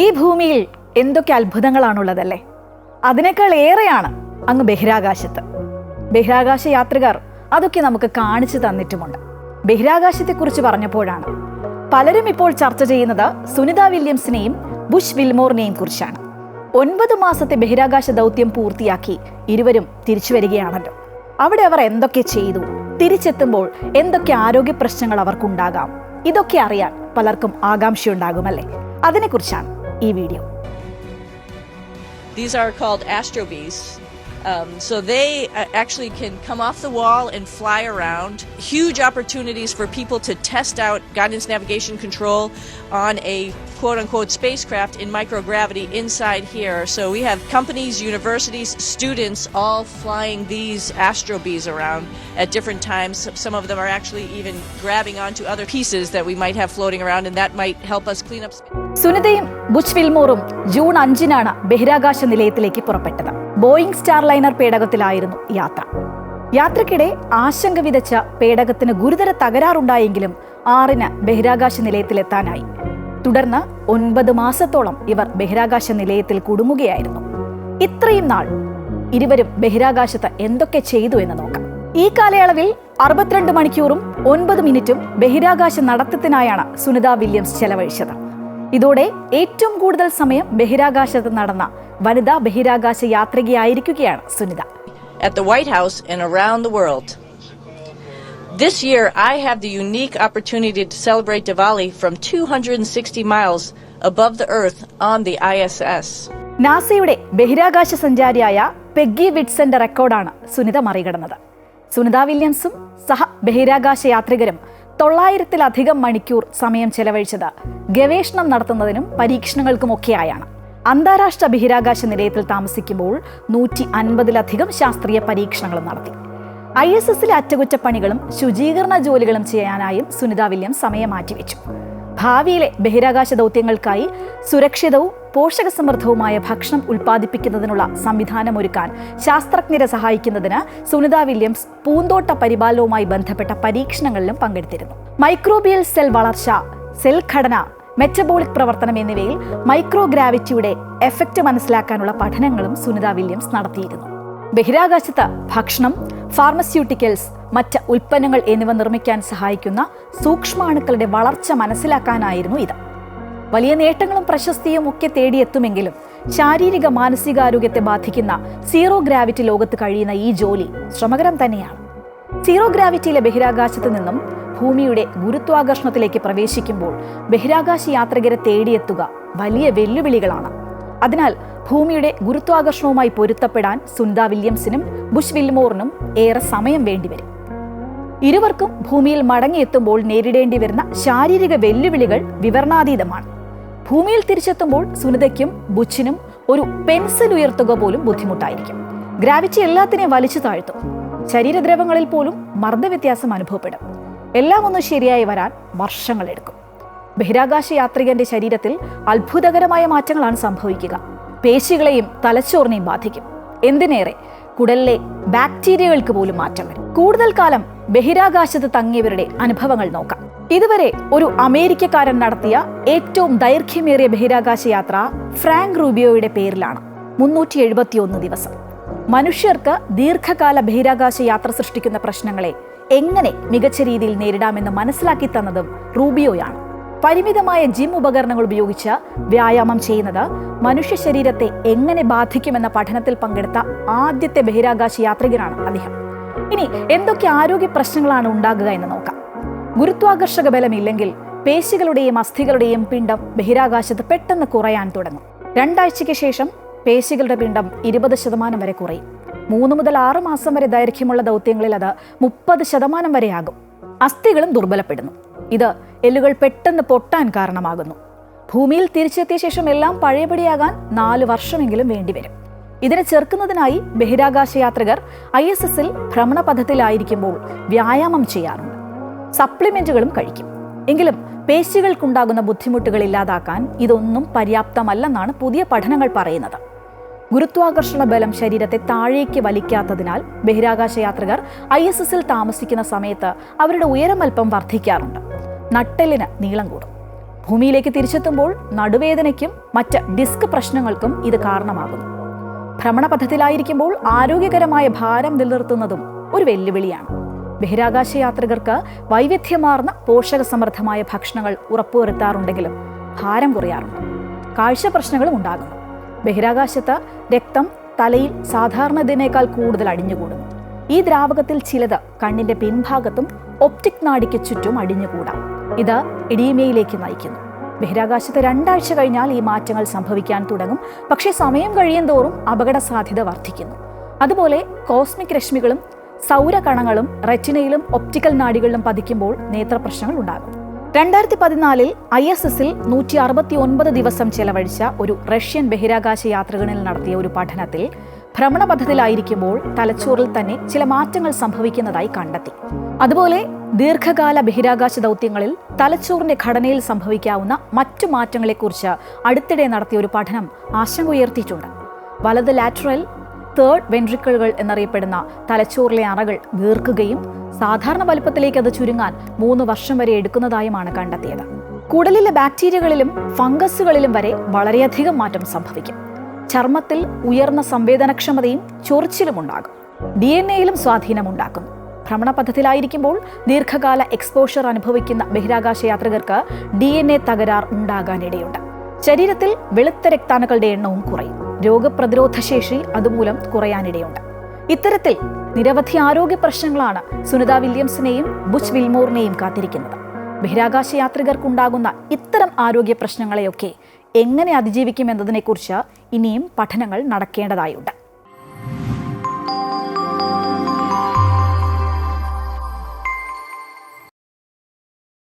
ഈ ഭൂമിയിൽ എന്തൊക്കെ അത്ഭുതങ്ങളാണുള്ളതല്ലേ. അതിനേക്കാൾ ഏറെയാണ് അങ്ങ് ബഹിരാകാശത്ത്. ബഹിരാകാശ യാത്രികർ അതൊക്കെ നമുക്ക് കാണിച്ചു തന്നിട്ടുമുണ്ട്. ബഹിരാകാശത്തെക്കുറിച്ച് പറഞ്ഞപ്പോഴാണ് പലരും ഇപ്പോൾ ചർച്ച ചെയ്യുന്നത് സുനിത വില്യംസിനെയും ബുഷ് വിൽമോറിനെയും കുറിച്ചാണ്. 9 മാസത്തെ ബഹിരാകാശ ദൗത്യം പൂർത്തിയാക്കി ഇരുവരും തിരിച്ചു വരികയാണല്ലോ. അവിടെ അവർ എന്തൊക്കെ ചെയ്തു, തിരിച്ചെത്തുമ്പോൾ എന്തൊക്കെ ആരോഗ്യ പ്രശ്നങ്ങൾ അവർക്കുണ്ടാകാം, ഇതൊക്കെ അറിയാൻ പലർക്കും ആകാംക്ഷയുണ്ടാകുമല്ലേ. അതിനെക്കുറിച്ചാണ് ഈ video. These are called astrobees. So they actually can come off the wall and fly around. Huge opportunities for people to test out guidance navigation control on a quote-unquote spacecraft in microgravity inside here. So we have companies, universities, students all flying these astrobees around at different times. Some of them are actually even grabbing onto other pieces that we might have floating around, and that might help us clean up space. സുനിതയും Bush വിൽമോറും June 5-നാണ് ബഹിരാകാശ നിലയത്തിലേക്ക് പുറപ്പെട്ടത്. Boeing Starliner പേടകത്തിലായിരുന്നു യാത്ര. യാത്രക്കിടെ ആശങ്ക വിതച്ച പേടകത്തിന് ഗുരുതര തകരാറുണ്ടായെങ്കിലും 6-ന് ബഹിരാകാശ നിലയത്തിലെത്താനായി. തുടർന്ന് 9 മാസത്തോളം ഇവർ ബഹിരാകാശ നിലയത്തിൽ കുടുങ്ങുകയായിരുന്നു. ഇത്രയും നാൾ ഇരുവരും ബഹിരാകാശത്ത് എന്തൊക്കെ ചെയ്തു എന്ന് നോക്കാം. ഈ കാലയളവിൽ 62 മണിക്കൂറും 9 മിനിറ്റും ബഹിരാകാശ നടത്തത്തിനായാണ് സുനിത വില്യംസ് ചെലവഴിച്ചത്. ഇതോടെ ഏറ്റവും കൂടുതൽ സമയം ബഹിരാകാശത്ത് നടന്ന വനിതാ ബഹിരാകാശ യാത്രികയായിരിക്കുകയാണ് Sunitha. At the White House and around the world. This year I have the unique opportunity to celebrate Diwali from 260 miles above the earth on the ISS. നാസയുടെ ബഹിരാകാശ സഞ്ചാരിയായ പെഗ്ഗി വിറ്റ്സന്റെ റെക്കോർഡാണ് സുനിത മറികടന്നത്. സുനിത വില്യംസും സഹ ബഹിരാകാശ യാത്രികരും 900-ലധികം മണിക്കൂർ സമയം ചെലവഴിച്ചത് ഗവേഷണം നടത്തുന്നതിനും പരീക്ഷണങ്ങൾക്കുമൊക്കെയായാണ്. അന്താരാഷ്ട്ര ബഹിരാകാശ നിലയത്തിൽ താമസിക്കുമ്പോൾ 150-ലധികം ശാസ്ത്രീയ പരീക്ഷണങ്ങളും നടത്തി. ISSലെ അറ്റകുറ്റപ്പണികളും ശുചീകരണ ജോലികളും ചെയ്യാനായും സുനിത വില്യംസ് സമയം മാറ്റിവെച്ചു. ഭാവിയിലെ ബഹിരാകാശ ദൗത്യങ്ങൾക്കായി സുരക്ഷിതവും പോഷകസമൃദ്ധവുമായ ഭക്ഷണം ഉൽപ്പാദിപ്പിക്കുന്നതിനുള്ള സംവിധാനമൊരുക്കാൻ ശാസ്ത്രജ്ഞരെ സഹായിക്കുന്നതിന് സുനിത വില്യംസ് പൂന്തോട്ട പരിപാലനവുമായി ബന്ധപ്പെട്ട പരീക്ഷണങ്ങളിലും പങ്കെടുത്തിരുന്നു. മൈക്രോബിയൽ സെൽ വളർച്ച, സെൽ ഘടന, മെറ്റബോളിക് പ്രവർത്തനം എന്നിവയിൽ മൈക്രോഗ്രാവിറ്റിയുടെ എഫക്റ്റ് മനസ്സിലാക്കാനുള്ള പഠനങ്ങളും സുനിത വില്യംസ് നടത്തിയിരുന്നു. ബഹിരാകാശത്ത് ഭക്ഷണം, ഫാർമസ്യൂട്ടിക്കൽസ്, മറ്റ് ഉൽപ്പന്നങ്ങൾ എന്നിവ നിർമ്മിക്കാൻ സഹായിക്കുന്ന സൂക്ഷ്മാണുക്കളുടെ വളർച്ച മനസ്സിലാക്കാനായിരുന്നു ഇത്. വലിയ നേട്ടങ്ങളും പ്രശസ്തിയും ഒക്കെ തേടിയെത്തുമെങ്കിലും ശാരീരിക മാനസികാരോഗ്യത്തെ ബാധിക്കുന്ന സീറോ ഗ്രാവിറ്റി ലോകത്ത് കഴിയുന്ന ഈ ജോലി ശ്രമകരം തന്നെയാണ്. സീറോ ഗ്രാവിറ്റിയിലെ ബഹിരാകാശത്ത് നിന്നും ഭൂമിയുടെ ഗുരുത്വാകർഷണത്തിലേക്ക് പ്രവേശിക്കുമ്പോൾ ബഹിരാകാശ യാത്രികരെ തേടിയെത്തുക വലിയ വെല്ലുവിളികളാണ്. അതിനാൽ ഭൂമിയുടെ ഗുരുത്വാകർഷണവുമായി പൊരുത്തപ്പെടാൻ സുനിത വില്യംസിനും ബുഷ് വിൽമോറിനും ഏറെ സമയം വേണ്ടിവരും. ഇരുവർക്കും ഭൂമിയിൽ മടങ്ങിയെത്തുമ്പോൾ നേരിടേണ്ടി വരുന്ന ശാരീരിക വെല്ലുവിളികൾ വിവരണാതീതമാണ്. ഭൂമിയിൽ തിരിച്ചെത്തുമ്പോൾ സുനിതയ്ക്കും ബുച്ചിനും ഒരു പെൻസിൽ ഉയർത്തുക പോലും ബുദ്ധിമുട്ടായിരിക്കും. ഗ്രാവിറ്റി എല്ലാത്തിനെയും വലിച്ചു താഴ്ത്തും. ശരീരദ്രവങ്ങളിൽ പോലും മർദ്ദവ്യത്യാസം അനുഭവപ്പെടും. എല്ലാം ഒന്ന് ശരിയായി വരാൻ വർഷങ്ങളെടുക്കും. ബഹിരാകാശ യാത്രികന്റെ ശരീരത്തിൽ അത്ഭുതകരമായ മാറ്റങ്ങളാണ് സംഭവിക്കുക. പേശികളെയും തലച്ചോറിനെയും ബാധിക്കും. എന്തിനേറെ കുടലിലെ ബാക്ടീരിയകൾക്ക് പോലും മാറ്റം വരും. കൂടുതൽ കാലം ബഹിരാകാശത്ത് തങ്ങിയവരുടെ അനുഭവങ്ങൾ നോക്കാം. ഇതുവരെ ഒരു അമേരിക്കക്കാരൻ നടത്തിയ ഏറ്റവും ദൈർഘ്യമേറിയ ബഹിരാകാശ യാത്ര ഫ്രാങ്ക് റൂബിയോയുടെ പേരിലാണ്. 371 ദിവസം. മനുഷ്യർക്ക് ദീർഘകാല ബഹിരാകാശ യാത്ര സൃഷ്ടിക്കുന്ന പ്രശ്നങ്ങളെ എങ്ങനെ മികച്ച രീതിയിൽ നേരിടാമെന്ന് മനസ്സിലാക്കി തന്നതും റൂബിയോയാണ്. പരിമിതമായ ജിം ഉപകരണങ്ങൾ ഉപയോഗിച്ച് വ്യായാമം ചെയ്യുന്നത് മനുഷ്യ ശരീരത്തെ എങ്ങനെ ബാധിക്കുമെന്ന പഠനത്തിൽ പങ്കെടുത്ത ആദ്യത്തെ ബഹിരാകാശ യാത്രികനാണ് അദ്ദേഹം. ഇനി എന്തൊക്കെ ആരോഗ്യ പ്രശ്നങ്ങളാണ് ഉണ്ടാകുക എന്ന് നോക്കാം. ഗുരുത്വാകർഷക ബലമില്ലെങ്കിൽ പേശികളുടെയും അസ്ഥികളുടെയും പിണ്ഡം ബഹിരാകാശത്ത് പെട്ടെന്ന് കുറയാൻ തുടങ്ങും. 2 ആഴ്ചയ്ക്ക് ശേഷം പേശികളുടെ പിണ്ഡം 20% വരെ കുറയും. 3 മുതൽ 6 മാസം വരെ ദൈർഘ്യമുള്ള ദൗത്യങ്ങളിൽ അത് 30% വരെയാകും. അസ്ഥികളും ദുർബലപ്പെടുന്നു. ഇത് എല്ലുകൾ പെട്ടെന്ന് പൊട്ടാൻ കാരണമാകുന്നു. ഭൂമിയിൽ തിരിച്ചെത്തിയ ശേഷം എല്ലാം പഴയപടിയാകാൻ 4 വർഷമെങ്കിലും വേണ്ടിവരും. ഇതിനെ ചെറുക്കുന്നതിനായി ബഹിരാകാശ യാത്രികർ ISSൽ ഭ്രമണപഥത്തിലായിരിക്കുമ്പോൾ വ്യായാമം ചെയ്യാറുണ്ട്. സപ്ലിമെന്റുകളും കഴിക്കും. എങ്കിലും പേശികൾക്കുണ്ടാകുന്ന ബുദ്ധിമുട്ടുകൾ ഇല്ലാതാക്കാൻ ഇതൊന്നും പര്യാപ്തമല്ലെന്നാണ് പുതിയ പഠനങ്ങൾ പറയുന്നത്. ഗുരുത്വാകർഷണ ബലം ശരീരത്തെ താഴേക്ക് വലിക്കാത്തതിനാൽ ബഹിരാകാശ യാത്രികർ ISSൽ താമസിക്കുന്ന സമയത്ത് അവരുടെ ഉയരം അല്പം വർദ്ധിക്കാറുണ്ട്. നട്ടെല്ലിന് നീളം കൂടും. ഭൂമിയിലേക്ക് തിരിച്ചെത്തുമ്പോൾ നടുവേദനയ്ക്കും മറ്റ് ഡിസ്ക് പ്രശ്നങ്ങൾക്കും ഇത് കാരണമാകുന്നു. ഭ്രമണപഥത്തിലായിരിക്കുമ്പോൾ ആരോഗ്യകരമായ ഭാരം നിലനിർത്തുന്നതും ഒരു വെല്ലുവിളിയാണ്. ബഹിരാകാശ യാത്രികർക്ക് വൈവിധ്യമാർന്ന പോഷകസമൃദ്ധമായ ഭക്ഷണങ്ങൾ ഉറപ്പുവരുത്താറുണ്ടെങ്കിലും ഭാരം കുറയാറുണ്ട്. കാഴ്ച പ്രശ്നങ്ങളും ഉണ്ടാകുന്നു. ബഹിരാകാശത്ത് രക്തം തലയിൽ സാധാരണതിനേക്കാൾ കൂടുതൽ അടിഞ്ഞുകൂടുന്നു. ഈ ദ്രാവകത്തിൽ ചിലത് കണ്ണിന്റെ പിൻഭാഗത്തും ഒപ്റ്റിക് നാഡിക്ക് ചുറ്റും അടിഞ്ഞുകൂടാം. ഇത് എഡീമയിലേക്ക് നയിക്കുന്നു. ബഹിരാകാശത്ത് 2 ആഴ്ച കഴിഞ്ഞാൽ ഈ മാറ്റങ്ങൾ സംഭവിക്കാൻ തുടങ്ങും. പക്ഷേ സമയം കഴിയും തോറും അപകട സാധ്യത വർദ്ധിക്കുന്നു. അതുപോലെ കോസ്മിക് രശ്മികളും സൗരകണങ്ങളും റെറ്റിനയിലും ഒപ്റ്റിക്കൽ നാഡികളിലും പതിക്കുമ്പോൾ നേത്രപ്രശ്നങ്ങൾ ഉണ്ടാകും. 2014 ISS-ൽ 169 ദിവസം ചെലവഴിച്ച ഒരു റഷ്യൻ ബഹിരാകാശ യാത്രികനിൽ നടത്തിയ ഒരു പഠനത്തിൽ ഭ്രമണപഥത്തിലായിരിക്കുമ്പോൾ തലച്ചോറിൽ തന്നെ ചില മാറ്റങ്ങൾ സംഭവിക്കുന്നതായി കണ്ടെത്തി. അതുപോലെ ദീർഘകാല ബഹിരാകാശ ദൗത്യങ്ങളിൽ തലച്ചോറിന്റെ ഘടനയിൽ സംഭവിക്കാവുന്ന മറ്റു മാറ്റങ്ങളെക്കുറിച്ച് അടുത്തിടെ നടത്തിയ ഒരു പഠനം ആശങ്ക ഉയർത്തിയിട്ടുണ്ട്. വലത് ലാറ്ററൽ തേർഡ് വെൻട്രിക്കിളുകൾ എന്നറിയപ്പെടുന്ന തലച്ചോറിലെ അറകൾ വീർക്കുകയും സാധാരണ വലുപ്പത്തിലേക്ക് അത് ചുരുങ്ങാൻ 3 വർഷം വരെ എടുക്കുന്നതായുമാണ് കണ്ടെത്തിയത്. കുടലിലെ ബാക്ടീരിയകളിലും ഫംഗസുകളിലും വരെ വളരെയധികം മാറ്റം സംഭവിക്കും. ചർമ്മത്തിൽ ഉയർന്ന സംവേദനക്ഷമതയും ചൊറിച്ചിലും ഉണ്ടാകും. DNA-യിലും സ്വാധീനമുണ്ടാക്കുന്നു. ഭ്രമണപഥത്തിലായിരിക്കുമ്പോൾ ദീർഘകാല എക്സ്പോഷർ അനുഭവിക്കുന്ന ബഹിരാകാശ യാത്രികർക്ക് DNA തകരാർ ഉണ്ടാകാനിടയുണ്ട്. ശരീരത്തിൽ വെളുത്ത രക്താണുക്കളുടെ എണ്ണവും കുറയും. രോഗപ്രതിരോധ ശേഷി അതുമൂലം കുറയാനിടയുണ്ട്. ഇത്തരത്തിൽ നിരവധി ആരോഗ്യ പ്രശ്നങ്ങളാണ് സുനിത വില്യംസിനെയും ബുച്ച് വിൽമോറിനെയും കാത്തിരിക്കുന്നത്. ബഹിരാകാശ യാത്രികർക്കുണ്ടാകുന്ന ഇത്തരം ആരോഗ്യ പ്രശ്നങ്ങളെയൊക്കെ എങ്ങനെ അതിജീവിക്കുമെന്നതിനെക്കുറിച്ച് ഇനിയും പഠനങ്ങൾ നടക്കേണ്ടതായുണ്ട്.